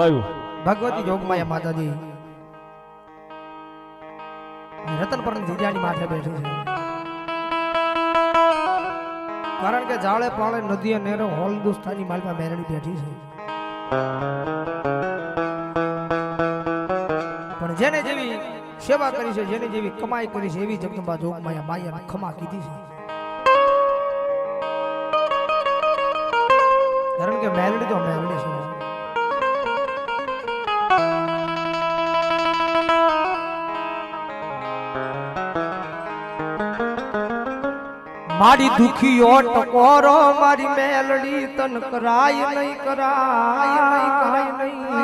મળાયું ભગવતી જોગમાયા માતાજી રતન પર જીજાની માથે બેઠી છે કારણ કે જાળે પાળે નદીએ નેરે હોલ હિન્દુસ્તાની માલમાં મેરડી બેઠી છે પણ જેને જેવી સેવા કરી છે જેને જેવી કમાઈ કરી છે એવી જગદંબા જોગમાયા માયાને ખમા કીધી છે કારણ કે મેરડી તો મેરડી છે મારી દુખીઓ ટકોરો મારી મેલડી તન કરાય નહીં કરાય નહીં કરાય નહીં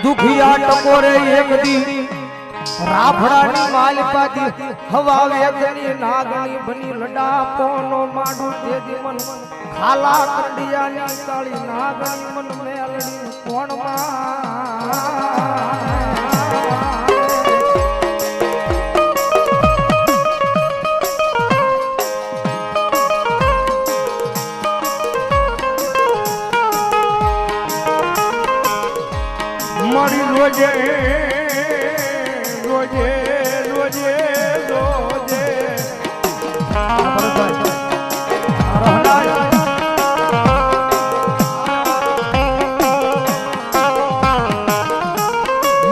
દુખિયા ટકોરે એક દી રાફડાની માલપાતી હવા વેદની નાગણી બની લડાપોનો માડું તેજી મન ખાલા કંડિયાની કાળી નાગણી મન મેલડી કોણમાં મરી રોજે રોજે રોજે રોજે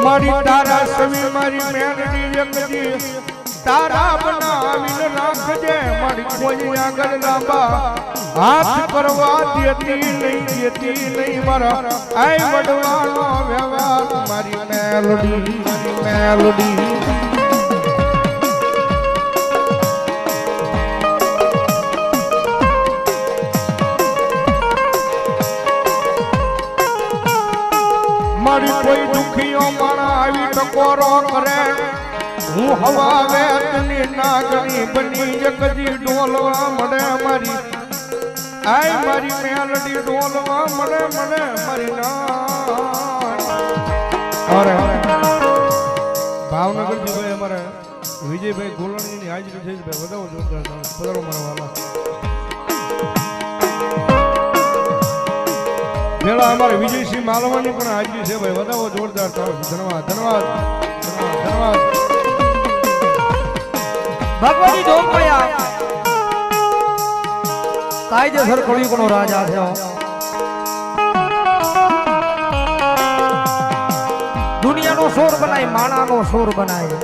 મારી તારા સવી મારી મેરડી જગદી તારા બનાવીને રાખજે મારી કોઈ આગળ લાંબા હાથ કરવા દેતી નહીં મારા આઈ વડવાનો વ્યવહાર મારી મેલડી મારી કોઈ દુખીઓ માણા આવી ટકોરો કરે હું હવા વેતની નાગણી બની જગદી ડોલવા મળે મારી આય મારી મેલડી ડોલવા મળે મારી અરે ભાવનગર થી ભાઈ અમારે વિજયભાઈ ગોલણી ની હાજરી થઈ ભાઈ વધાવો જોરદાર પધારો મારા વાલા પેલા અમારે વિજયસિંહ માલવાની પણ હાજરી છે ભાઈ વધાવો જોરદાર ધન્યવાદ ભગવતી જોગમાયા કાયદેસર કળિયુગનો રાજા થયો દુનિયાનો સોર બનાય માણાનો સોર બનાય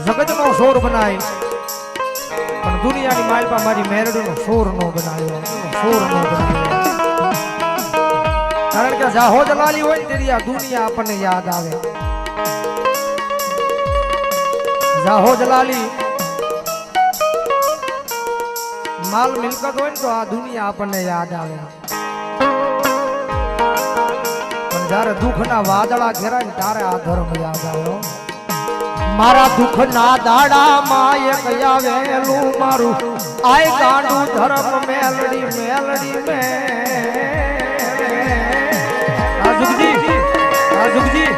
જગતનો સોર બનાય પણ દુનિયાની માલપા મારી મેરડીનો સોર નો બનાવ્યો કારણ કે જાહો જલાલી હોય તેરી આ દુનિયા આપણને યાદ આવે જાહો જલાલી માલ મિલકત હોય ને તો આ દુનિયા આપણને યાદ આવે પણ જ્યારે દુઃખના વાદળા ઘેરાય ને ત્યારે આ ધર્મ યાદ આવ્યો મારા દુઃખના દાડામાં એક આવેલું મારું આય ગાંડું ધર્મ મેલડી રાજુજી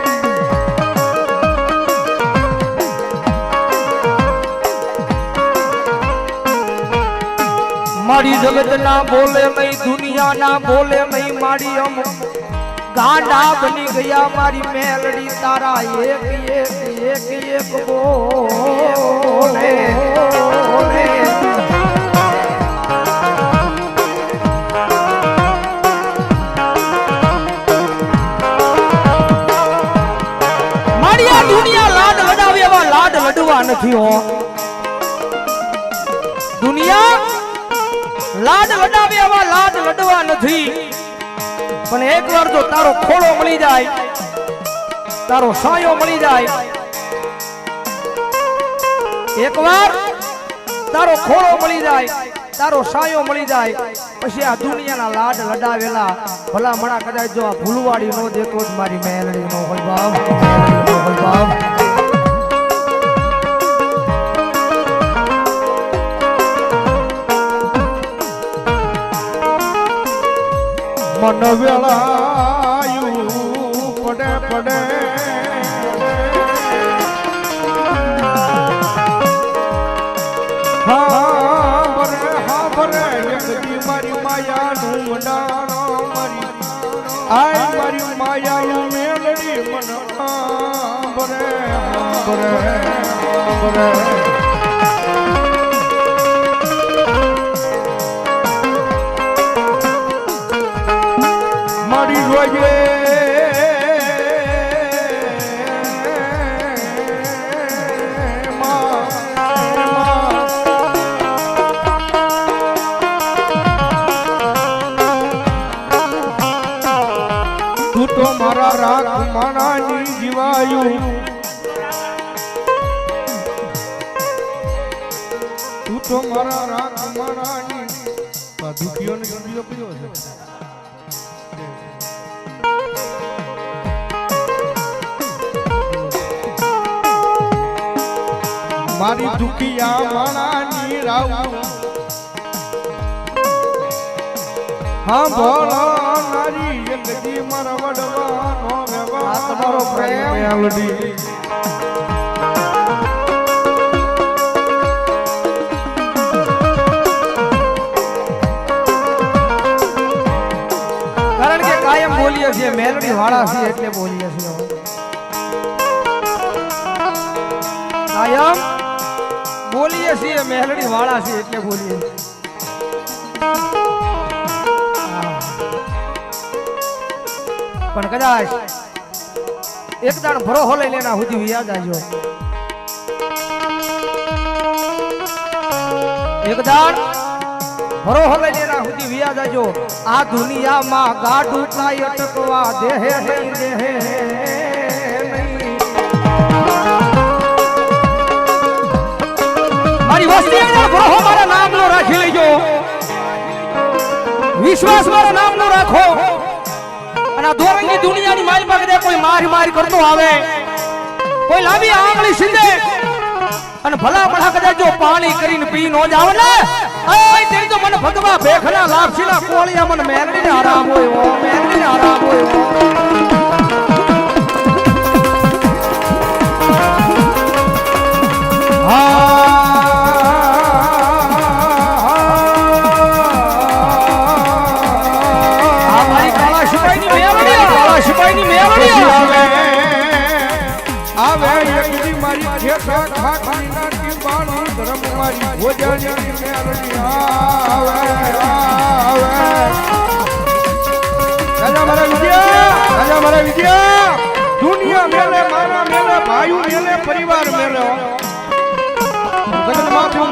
મારી જગત ના બોલે નહીં દુનિયા ના બોલે નહીં મારી અમ ગાંડા બની ગયા મારી મેલડી તારા એક બોલે મારી આ દુનિયા લાડ લડાવે એવા લાડ લડવા નથી હો દુનિયા લાડ લડાવે એવા લાડ લડવા નથી પણ એકવાર જો તારો ખોળો મળી જાય તારો સાયો મળી જાય એકવાર તારો ખોળો મળી જાય તારો સાયો મળી જાય પછી આ દુનિયાના લાડ લડાવેલા ભલા મણા કદાચ જો આ ભૂલવાડી નો દેતો જ મારી મેલડી નો હોય બાપ મન વેળાયું આય મારી માયા મેલડી મન આંબરે આંબરે આંબરે મારી જોઈએ તું તો મારા રાખ માણાની જીવાયું તું તો મારા રાખ માણાની દુખીઓને બીજો કયો છે મારી દુખિયા માણાની રાવ હા ભોળા નારી જગદી મારા વડવાનો વ્યવહાર તમારો પ્રેમ મેલડી કારણ કે કાયમ બોલીએ છીએ મેલડી વાળા છીએ એટલે બોલીએ છીએ કાયમ બોલીએ છીએ મેલડી વાળા છીએ એટલે બોલીએ પણ કદાચ એક દાણ ભરોહો લઈને એના સુધી યાદ આવજો એક દાણ ભરોહો લઈને એના સુધી યાદ આવજો આ દુનિયામાં ગાડું કાય અટકવા દેહે નહીં દેહે મારી વસ્તી અંદર ભરોહો મારા નામનો રાખી લેજો વિશ્વાસ મારા નામનો રાખો અને દોરંગી દુનિયાની મારી પાસે કોઈ મારી કરતો આવે કોઈ લાંબી આંગળી સીધે અને ભલા ભલા કદાચ જો પાણી કરીને પી નો જાવ ને ઓય તેરી તો મને ભગવા ભેખના લાપસીના કોળિયા મને મેલડીને આરામ હોય ઓ મેલડીને આરામ હોય દુનિયા મેલે મારા મેલે ભાઈ મેલે પરિવાર મેલે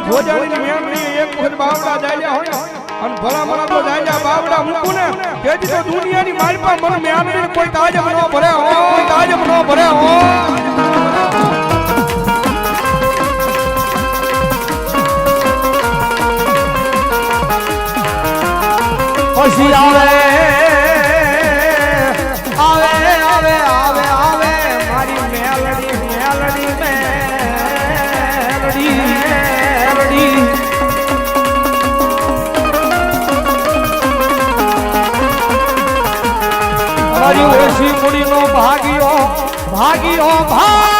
ભોજાની મેમણી એક વખત બાવડા જાય હોય અને ભલા મને તો જાય બાવડા મૂકું ને તેથી તો દુનિયાની મારી પર મને મેમણી કોઈ તાજબ ન ભરે હો કોઈ તાજબ ન ભરે હો પછી આવે આવે આવે આવે આવે મારી મેલડી મેલડી મેલડી મેલડી મારી ઓછી મુડીનો ભાગ્યો ભાગ્યો ભાગ્યો